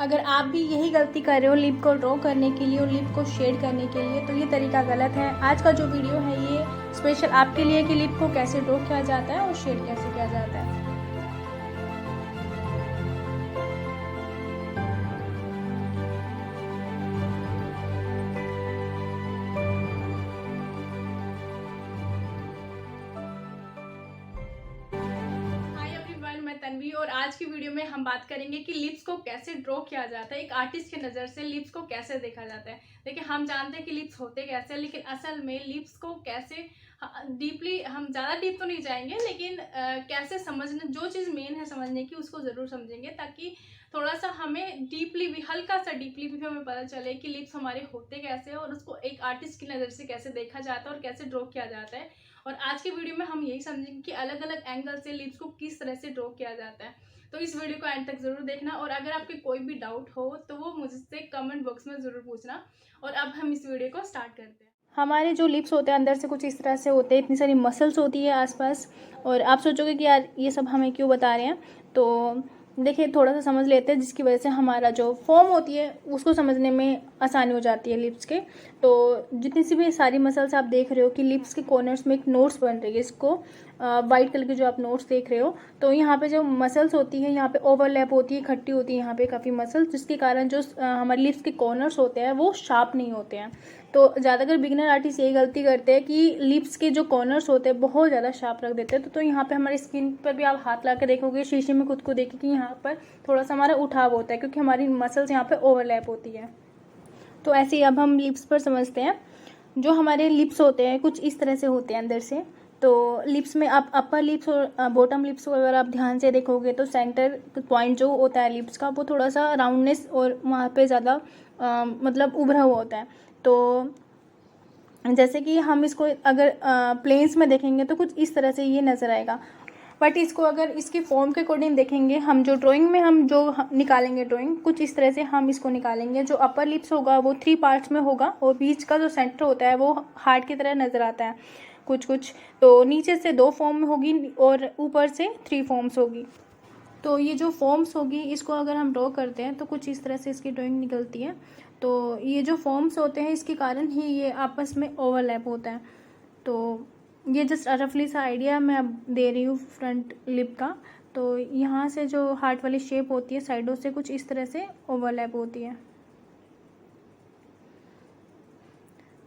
अगर आप भी यही गलती कर रहे हो लिप को ड्रॉ करने के लिए और लिप को शेड करने के लिए, तो ये तरीका गलत है। आज का जो वीडियो है ये स्पेशल आपके लिए कि लिप को कैसे ड्रॉ किया जाता है और शेड कैसे किया जाता है। मैं तन्वी और आज की वीडियो में हम बात करेंगे कि लिप्स को कैसे ड्रॉ किया जाता है। एक आर्टिस्ट की नज़र से लिप्स को कैसे देखा जाता है। देखिए, हम जानते हैं कि लिप्स होते कैसे हैं, लेकिन असल में लिप्स को कैसे डीपली, हम ज़्यादा डीप तो नहीं जाएंगे, लेकिन कैसे समझना, जो चीज़ मेन है समझने की उसको ज़रूर समझेंगे, ताकि थोड़ा सा हमें डीपली भी, हल्का सा डीपली भी हमें पता चले कि लिप्स हमारे होते कैसे हैं और उसको एक आर्टिस्ट की नज़र से कैसे देखा जाता है और कैसे ड्रॉ किया जाता है। और आज की वीडियो में हम यही समझेंगे कि अलग अलग एंगल से लिप्स को किस तरह से ड्रॉ किया जाता है। तो इस वीडियो को एंड तक जरूर देखना, और अगर आपके कोई भी डाउट हो तो वो मुझसे कमेंट बॉक्स में ज़रूर पूछना। और अब हम इस वीडियो को स्टार्ट करते हैं। हमारे जो लिप्स होते हैं अंदर से कुछ इस तरह से होते हैं, इतनी सारी मसल्स होती है आसपास। और आप सोचोगे कि यार ये सब हमें क्यों बता रहे हैं, तो देखिए थोड़ा सा समझ लेते हैं, जिसकी वजह से हमारा जो फॉर्म होती है उसको समझने में आसानी हो जाती है लिप्स के। तो जितनी सी भी सारी मसल्स आप देख रहे हो कि लिप्स के कॉर्नर्स में एक नोट्स बन रही है, इसको वाइट कलर के जो आप नोट्स देख रहे हो, तो यहाँ पे जो मसल्स होती है यहाँ पे ओवरलैप होती है, इकट्ठी होती है यहाँ पे काफ़ी मसल्स, जिसके कारण जो हमारे लिप्स के कॉर्नर्स होते हैं वो शार्प नहीं होते हैं। तो ज़्यादातर बिगिनर आर्टिस्ट यही गलती करते हैं कि लिप्स के जो कॉर्नर्स होते हैं बहुत ज़्यादा शार्प रख देते हैं। तो यहाँ पे हमारी स्किन पर भी आप हाथ ला के देखोगे, शीशे में खुद को देखिए कि यहाँ पर थोड़ा सा हमारा उठाव होता है, क्योंकि हमारी मसल्स यहाँ पे ओवरलैप होती है। तो ऐसे ही अब हम लिप्स पर समझते हैं। जो हमारे लिप्स होते हैं कुछ इस तरह से होते हैं अंदर से। तो लिप्स में आप अपर लिप्स और बॉटम लिप्स को अगर आप ध्यान से देखोगे तो सेंटर पॉइंट जो होता है लिप्स का वो थोड़ा सा राउंडनेस और वहाँ पे ज़्यादा मतलब उभरा हुआ होता है। तो जैसे कि हम इसको अगर प्लेन्स में देखेंगे तो कुछ इस तरह से ये नज़र आएगा। बट इसको अगर इसकी फॉर्म के अकॉर्डिंग देखेंगे, हम जो ड्राइंग में हम जो निकालेंगे ड्राइंग कुछ इस तरह से हम इसको निकालेंगे। जो अपर लिप्स होगा वो 3 पार्ट्स में होगा और बीच का जो सेंटर होता है वो हार्ट की तरह नज़र आता है कुछ कुछ। तो नीचे से 2 फॉर्म में होगी और ऊपर से 3 फॉर्म्स होगी। तो ये जो फॉर्म्स होगी इसको अगर हम ड्रॉ करते हैं तो कुछ इस तरह से इसकी ड्राइंग निकलती है। तो ये जो फॉर्म्स होते हैं इसके कारण ही ये आपस में ओवरलैप होता है। तो ये जस्ट रफली सा आइडिया मैं अब दे रही हूँ फ्रंट लिप का। तो यहाँ से जो हार्ट वाली शेप होती है साइडों से कुछ इस तरह से ओवरलैप होती है,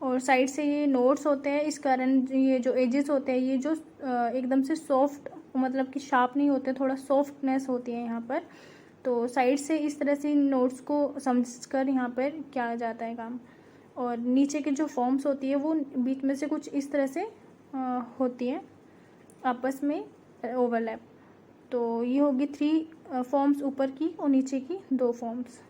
और साइड से ये नोट्स होते हैं, इस कारण ये जो एजेस होते हैं ये जो एकदम से सॉफ्ट, मतलब कि शार्प नहीं होते, थोड़ा सॉफ्टनेस होती है यहाँ पर। तो साइड से इस तरह से नोट्स को समझकर यहाँ पर किया जाता है काम। और नीचे के जो फॉर्म्स होती है वो बीच में से कुछ इस तरह से होती है आपस में ओवरलैप। तो ये होगी 3 फॉर्म्स ऊपर की और नीचे की 2 फॉर्म्स।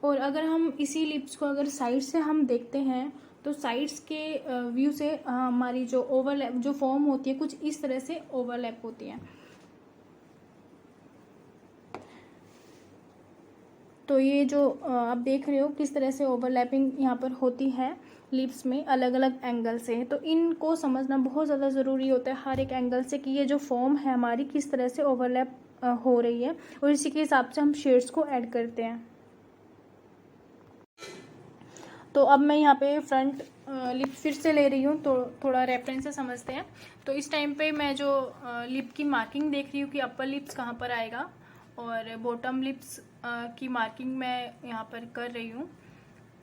और अगर हम इसी लिप्स को अगर साइड से हम देखते हैं तो साइड्स के व्यू से हमारी जो ओवरलैप जो फॉर्म होती है कुछ इस तरह से ओवरलैप होती है। तो ये जो आप देख रहे हो किस तरह से ओवरलैपिंग यहाँ पर होती है लिप्स में अलग अलग एंगल से। तो इनको समझना बहुत ज़्यादा ज़रूरी होता है हर एक एंगल से कि ये जो फॉर्म है हमारी किस तरह से ओवरलैप हो रही है, और इसी के हिसाब से हम शेड्स को ऐड करते हैं। तो अब मैं यहाँ पे फ्रंट लिप फिर से ले रही हूँ, तो थोड़ा रेफरेंस से समझते हैं। तो इस टाइम पे मैं जो लिप की मार्किंग देख रही हूँ कि अपर लिप्स कहाँ पर आएगा और बॉटम लिप्स की मार्किंग मैं यहाँ पर कर रही हूँ।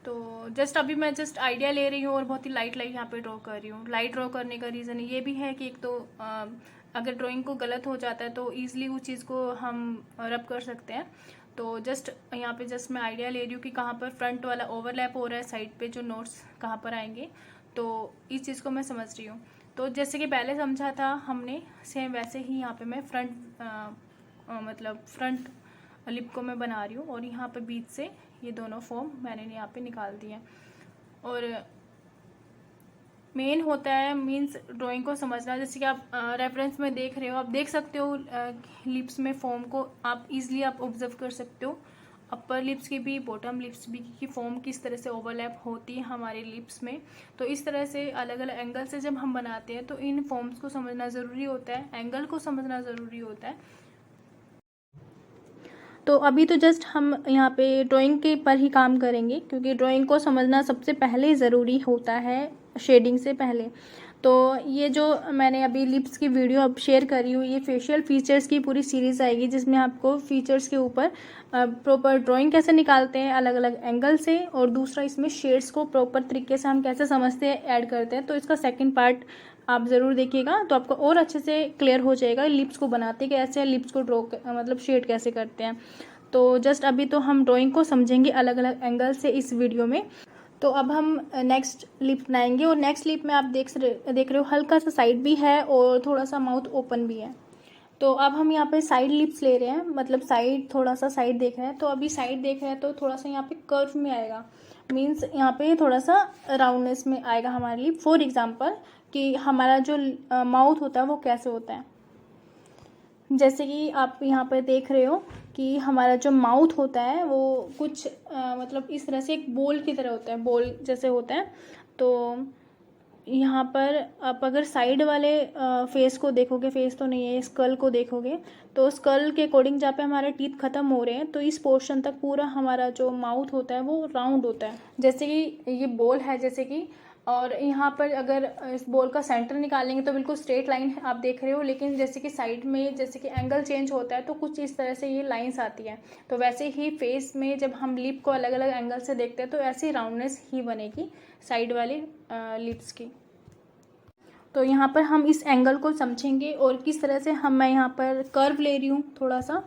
तो जस्ट अभी मैं जस्ट आइडिया ले रही हूँ और बहुत ही लाइट लाइट यहाँ पे ड्रॉ कर रही हूँ। लाइट ड्रॉ करने का रीज़न ये भी है कि एक तो अगर ड्राइंग को गलत हो जाता है तो ईज़िली उस चीज़ को हम रब कर सकते हैं। तो जस्ट यहाँ पे जस्ट मैं आइडिया ले रही हूँ कि कहाँ पर फ्रंट वाला ओवरलैप हो रहा है, साइड पे जो नोट्स कहाँ पर आएंगे। तो इस चीज़ को मैं समझ रही हूँ। तो जैसे कि पहले समझा था हमने सेम वैसे ही यहाँ पे मैं मतलब फ्रंट लिप को मैं बना रही हूँ, और यहाँ पे बीच से ये दोनों फॉर्म मैंने यहाँ पे निकाल दिए। और मेन होता है मीन्स ड्राइंग को समझना। जैसे कि आप रेफरेंस में देख रहे हो, आप देख सकते हो लिप्स में फॉर्म को आप इजीली आप ऑब्जर्व कर सकते हो, अपर लिप्स की भी बॉटम लिप्स भी की फॉर्म किस तरह से ओवरलैप होती है हमारे लिप्स में। तो इस तरह से अलग अलग एंगल से जब हम बनाते हैं तो इन फॉर्म्स को समझना ज़रूरी होता है, एंगल को समझना ज़रूरी होता है। तो अभी तो जस्ट हम यहाँ पे ड्राइंग के पर ही काम करेंगे, क्योंकि ड्राइंग को समझना सबसे पहले ज़रूरी होता है शेडिंग से पहले। तो ये जो मैंने अभी लिप्स की वीडियो अब शेयर करी हूँ, ये फेशियल फीचर्स की पूरी सीरीज़ आएगी, जिसमें आपको फीचर्स के ऊपर प्रॉपर ड्राइंग कैसे निकालते हैं अलग अलग एंगल से, और दूसरा इसमें शेड्स को प्रॉपर तरीके से हम कैसे समझते हैं, ऐड करते हैं। तो इसका सेकंड पार्ट आप ज़रूर देखिएगा, तो आपको और अच्छे से क्लियर हो जाएगा लिप्स को बनाते कैसे हैं, लिप्स को ड्रॉ मतलब शेड कैसे करते हैं। तो जस्ट अभी तो हम ड्राइंग को समझेंगे अलग अलग एंगल से इस वीडियो में। तो अब हम नेक्स्ट लिप बनाएंगे, और नेक्स्ट लिप में आप देख रहे हो हल्का सा साइड भी है और थोड़ा सा माउथ ओपन भी है। तो अब हम यहाँ पे साइड लिप्स ले रहे हैं, मतलब साइड, थोड़ा सा साइड देख रहे हैं। तो अभी साइड देख रहे हैं तो थोड़ा सा यहाँ पे कर्व में आएगा, मीन्स यहाँ पे थोड़ा सा राउंडनेस में आएगा हमारे लिप। फॉर एग्जांपल कि हमारा जो माउथ होता है वो कैसे होता है, जैसे कि आप यहाँ पर देख रहे हो कि हमारा जो माउथ होता है वो कुछ मतलब इस तरह से एक बोल की तरह होता है, बोल जैसे होता है। तो यहाँ पर आप अगर साइड वाले फेस को देखोगे, फेस तो नहीं है, स्कल को देखोगे, तो स्कल के अकॉर्डिंग जहाँ पे हमारे टीथ ख़त्म हो रहे हैं, तो इस पोर्शन तक पूरा हमारा जो माउथ होता है वो राउंड होता है, जैसे कि ये बोल है जैसे कि। और यहाँ पर अगर इस बॉल का सेंटर निकालेंगे तो बिल्कुल स्ट्रेट लाइन आप देख रहे हो, लेकिन जैसे कि साइड में जैसे कि एंगल चेंज होता है तो कुछ इस तरह से ये लाइंस आती हैं। तो वैसे ही फेस में जब हम लिप को अलग अलग एंगल से देखते हैं तो ऐसी राउंडनेस ही बनेगी साइड वाले लिप्स की। तो यहाँ पर हम इस एंगल को समझेंगे और किस तरह से मैं यहाँ पर कर्व ले रही हूँ थोड़ा सा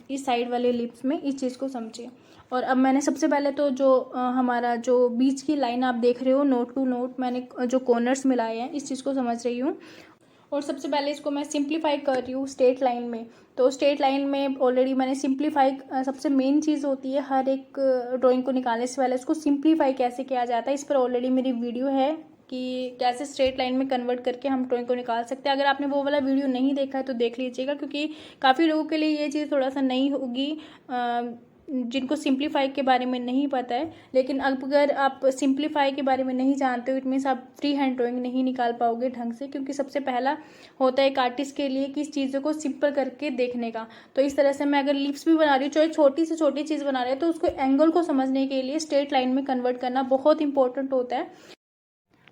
इस साइड वाले लिप्स में, इस चीज़ को समझिए। और अब मैंने सबसे पहले तो जो हमारा जो बीच की लाइन आप देख रहे हो नोट टू नोट, मैंने जो कॉर्नर्स मिलाए हैं इस चीज़ को समझ रही हूँ। और सबसे पहले इसको मैं सिंप्लीफाई कर रही हूँ स्ट्रेट लाइन में। तो स्ट्रेट लाइन में ऑलरेडी मैंने सिंप्लीफाई, सबसे मेन चीज़ होती है हर एक ड्राइंग को निकालने से पहले इसको सिंप्लीफाई कैसे किया जाता है, इस पर ऑलरेडी मेरी वीडियो है कि कैसे स्ट्रेट लाइन में कन्वर्ट करके हम ड्राइंग को निकाल सकते हैं। अगर आपने वो वाला वीडियो नहीं देखा है तो देख लीजिएगा, क्योंकि काफ़ी लोगों के लिए ये चीज़ थोड़ा सा नई होगी जिनको सिंप्लीफाई के बारे में नहीं पता है। लेकिन अगर आप सिंप्लीफाई के बारे में नहीं जानते हो, इट मीन्स आप फ्री हैंड ड्राइंग नहीं निकाल पाओगे ढंग से, क्योंकि सबसे पहला होता है एक आर्टिस्ट के लिए कि इस चीज़ों को सिंपल करके देखने का। तो इस तरह से मैं अगर लिप्स भी बना रही हूँ, चाहे छोटी से छोटी चीज़ बना रहे हैं, तो उसको एंगल को समझने के लिए स्ट्रेट लाइन में कन्वर्ट करना बहुत इंपॉर्टेंट होता है।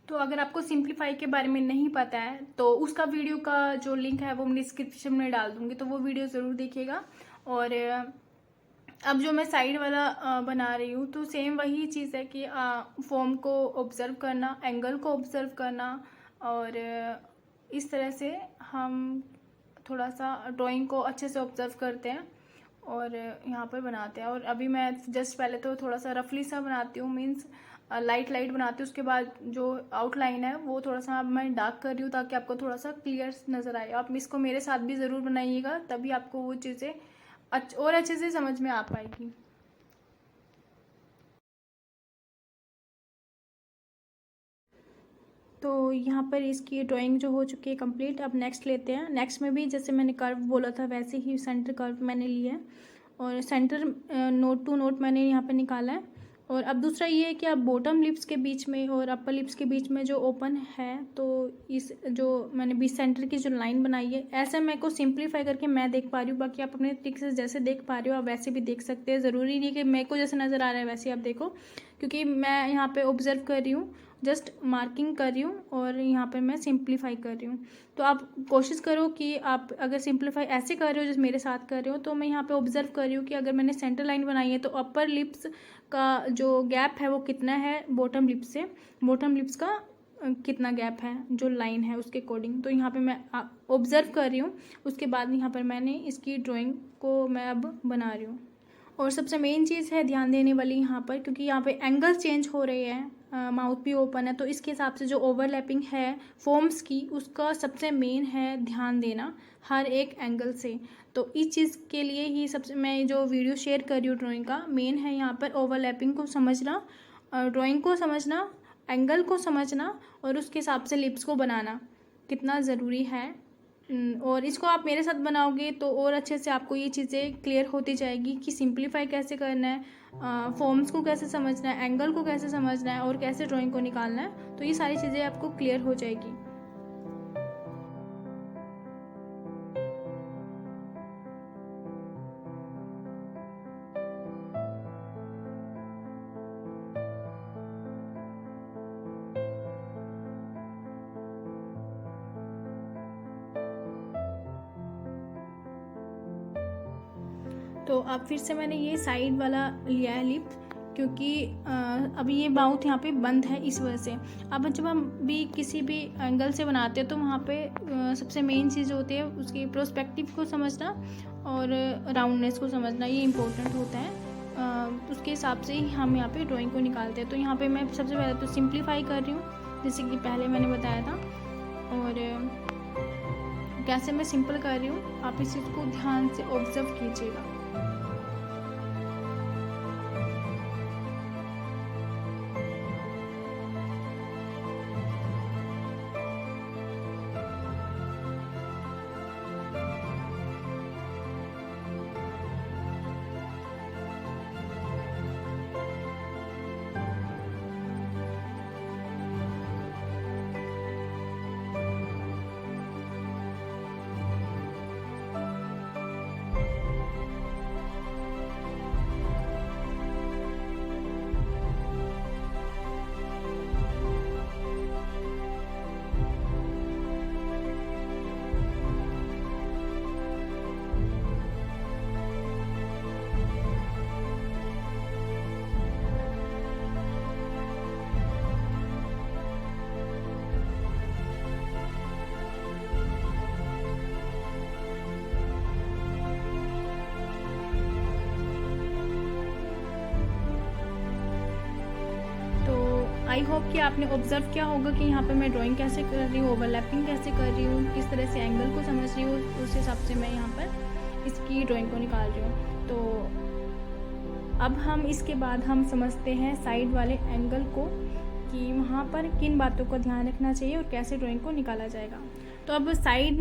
तो अगर आपको सिंप्लीफाई के बारे में नहीं पता है तो उसका वीडियो का जो लिंक है वो मैं डिस्क्रिप्शन में डाल दूँगी, तो वो वीडियो ज़रूर देखिएगा। और अब जो मैं साइड वाला बना रही हूँ तो सेम वही चीज़ है कि फॉर्म को ऑब्ज़र्व करना, एंगल को ऑब्ज़र्व करना, और इस तरह से हम थोड़ा सा ड्राइंग को अच्छे से ऑब्ज़र्व करते हैं और यहाँ पर बनाते हैं। और अभी मैं जस्ट पहले तो थोड़ा सा रफली सा बनाती हूँ, मीन्स लाइट लाइट बनाती हूँ। उसके बाद जो आउटलाइन है वो थोड़ा सा मैं डार्क कर रही हूँ ताकि आपको थोड़ा सा क्लियर नज़र आए। आप इसको मेरे साथ भी ज़रूर बनाइएगा, तभी आपको वो चीज़ें और अच्छे से समझ में आ पाएगी। तो यहाँ पर इसकी ड्राइंग जो हो चुकी है कंप्लीट। अब नेक्स्ट लेते हैं। नेक्स्ट में भी जैसे मैंने कर्व बोला था वैसे ही सेंटर कर्व मैंने लिया है, और सेंटर नोट टू नोट मैंने यहाँ पे निकाला है। और अब दूसरा ये है कि अब बॉटम लिप्स के बीच में और अपर लिप्स के बीच में जो ओपन है, तो इस जो मैंने बीच सेंटर की जो लाइन बनाई है, ऐसे मैं को सिंप्लीफाई करके मैं देख पा रही हूँ। बाकी आप अपने तरीके से जैसे देख पा रहे हो आप वैसे भी देख सकते हैं। ज़रूरी नहीं कि मेरे को जैसे नज़र आ रहा है वैसे आप देखो, क्योंकि मैं यहाँ पर ऑब्ज़र्व कर रही हूँ, जस्ट मार्किंग कर रही हूँ और यहाँ पर मैं सिंप्लीफाई कर रही हूँ। तो आप कोशिश करो कि आप अगर सिंप्लीफाई ऐसे कर रहे हो जैसे मेरे साथ कर रहे हो, तो मैं यहाँ पे ऑब्ज़र्व कर रही हूँ कि अगर मैंने सेंटर लाइन बनाई है तो अपर लिप्स का जो गैप है वो कितना है बॉटम लिप्स से, बॉटम लिप्स का कितना गैप है जो लाइन है उसके अकॉर्डिंग। तो यहाँ पे मैं ऑब्ज़र्व कर रही हूँ, उसके बाद यहाँ पर मैंने इसकी ड्राइंग को मैं अब बना रही हूँ। और सबसे मेन चीज़ है ध्यान देने वाली यहाँ पर, क्योंकि यहाँ पे एंगल्स चेंज हो रहे हैं, माउथ भी ओपन है, तो इसके हिसाब से जो ओवरलैपिंग है फॉर्म्स की उसका सबसे मेन है ध्यान देना हर एक एंगल से। तो इस चीज़ के लिए ही सबसे मैं जो वीडियो शेयर कर रही हूँ ड्राइंग का मेन है यहाँ पर ओवरलैपिंग को समझना, ड्राइंग को समझना, एंगल को समझना, और उसके हिसाब से लिप्स को बनाना कितना ज़रूरी है। और इसको आप मेरे साथ बनाओगे तो और अच्छे से आपको ये चीज़ें क्लियर होती जाएगी कि सिंप्लीफाई कैसे करना है, फॉर्म्स को कैसे समझना है, एंगल को कैसे समझना है और कैसे ड्राइंग को निकालना है। तो ये सारी चीज़ें आपको क्लियर हो जाएगी। तो अब फिर से मैंने ये साइड वाला लिया है लिप, क्योंकि अभी ये माउथ यहाँ पे बंद है इस वजह से। अब जब हम भी किसी भी एंगल से बनाते हैं तो वहाँ पे सबसे मेन चीज़ होती है उसकी प्रोस्पेक्टिव को समझना और राउंडनेस को समझना, ये इम्पोर्टेंट होता है। उसके हिसाब से ही हम यहाँ पे ड्राइंग को निकालते हैं। तो यहाँ पे मैं सबसे पहले तो सिंप्लीफाई कर रही हूँ, जैसे कि पहले मैंने बताया था, और कैसे मैं सिंपल कर रही हूँ आप इस चीज़ को ध्यान से ऑब्जर्व कीजिएगा। आई होप कि आपने ऑब्जर्व किया होगा कि यहाँ पे मैं ड्राइंग कैसे कर रही हूँ, ओवरलैपिंग कैसे कर रही हूँ, किस तरह से एंगल को समझ रही हूँ, उस हिसाब से मैं यहाँ पर इसकी ड्राइंग को निकाल रही हूँ। तो अब हम इसके बाद हम समझते हैं साइड वाले एंगल को, कि वहाँ पर किन बातों का ध्यान रखना चाहिए और कैसे ड्राइंग को निकाला जाएगा। तो अब साइड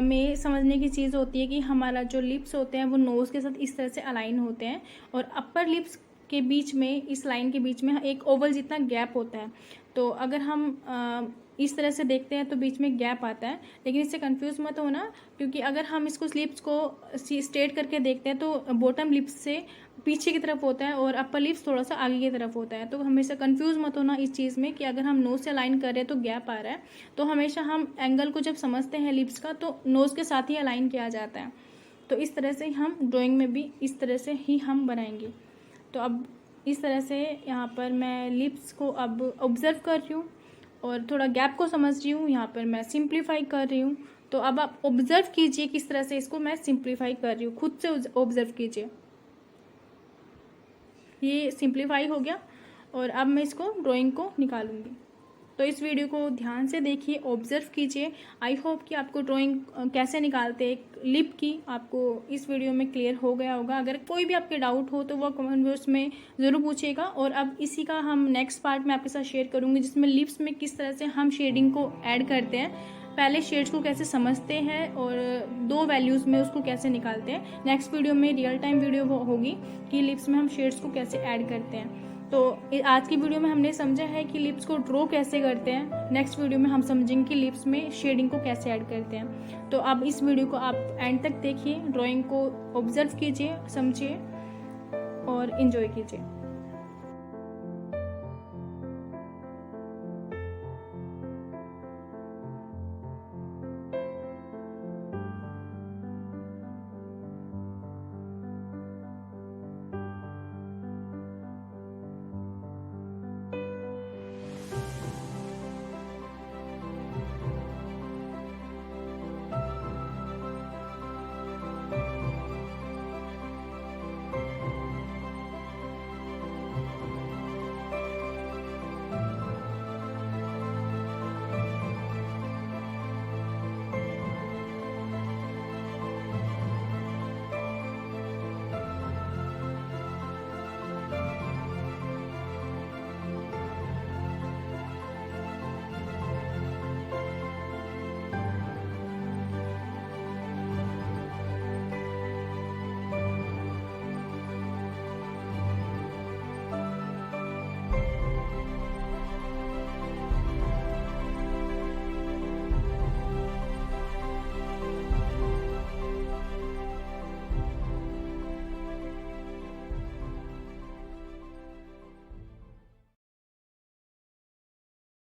में समझने की चीज़ होती है कि हमारा जो लिप्स होते हैं वो नोज़ के साथ इस तरह से अलाइन होते हैं, और अपर लिप्स के बीच में, इस लाइन के बीच में एक ओवल जितना गैप होता है। तो अगर हम इस तरह से देखते हैं तो बीच में गैप आता है, लेकिन इससे कंफ्यूज मत होना, क्योंकि अगर हम इसको लिप्स को स्ट्रेट करके देखते हैं तो बॉटम लिप्स से पीछे की तरफ होता है और अपर लिप्स थोड़ा सा आगे की तरफ होता है। तो हमेशा कंफ्यूज मत होना इस चीज़ में कि अगर हम नोज से अलाइन कर रहे हैं तो गैप आ रहा है। तो हमेशा हम एंगल को जब समझते हैं लिप्स का तो नोज़ के साथ ही अलाइन किया जाता है। तो इस तरह से हम ड्राइंग में भी इस तरह से ही हम बनाएंगे। तो अब इस तरह से यहाँ पर मैं लिप्स को अब ऑब्ज़र्व कर रही हूँ और थोड़ा गैप को समझ रही हूँ। यहाँ पर मैं सिंप्लीफाई कर रही हूँ। तो अब आप ऑब्ज़र्व कीजिए किस तरह से इसको मैं सिंप्लीफाई कर रही हूँ, खुद से ऑब्ज़र्व कीजिए। ये सिंप्लीफाई हो गया और अब मैं इसको ड्राइंग को निकालूंगी। तो इस वीडियो को ध्यान से देखिए, ऑब्ज़र्व कीजिए। आई होप कि आपको ड्राइंग कैसे निकालते हैं एक लिप की, आपको इस वीडियो में क्लियर हो गया होगा। अगर कोई भी आपके डाउट हो तो वो कमेंट बॉक्स में ज़रूर पूछिएगा। और अब इसी का हम नेक्स्ट पार्ट में आपके साथ शेयर करूँगी, जिसमें लिप्स में किस तरह से हम शेडिंग को ऐड करते हैं, पहले शेड्स को कैसे समझते हैं और 2 वैल्यूज़ में उसको कैसे निकालते हैं। नेक्स्ट वीडियो में रियल टाइम वीडियो होगी कि लिप्स में हम शेड्स को कैसे ऐड करते हैं। तो आज की वीडियो में हमने समझा है कि लिप्स को ड्रॉ कैसे करते हैं। नेक्स्ट वीडियो में हम समझेंगे कि लिप्स में शेडिंग को कैसे ऐड करते हैं। तो अब इस वीडियो को आप एंड तक देखिए, ड्राइंग को ऑब्जर्व कीजिए, समझिए और इन्जॉय कीजिए।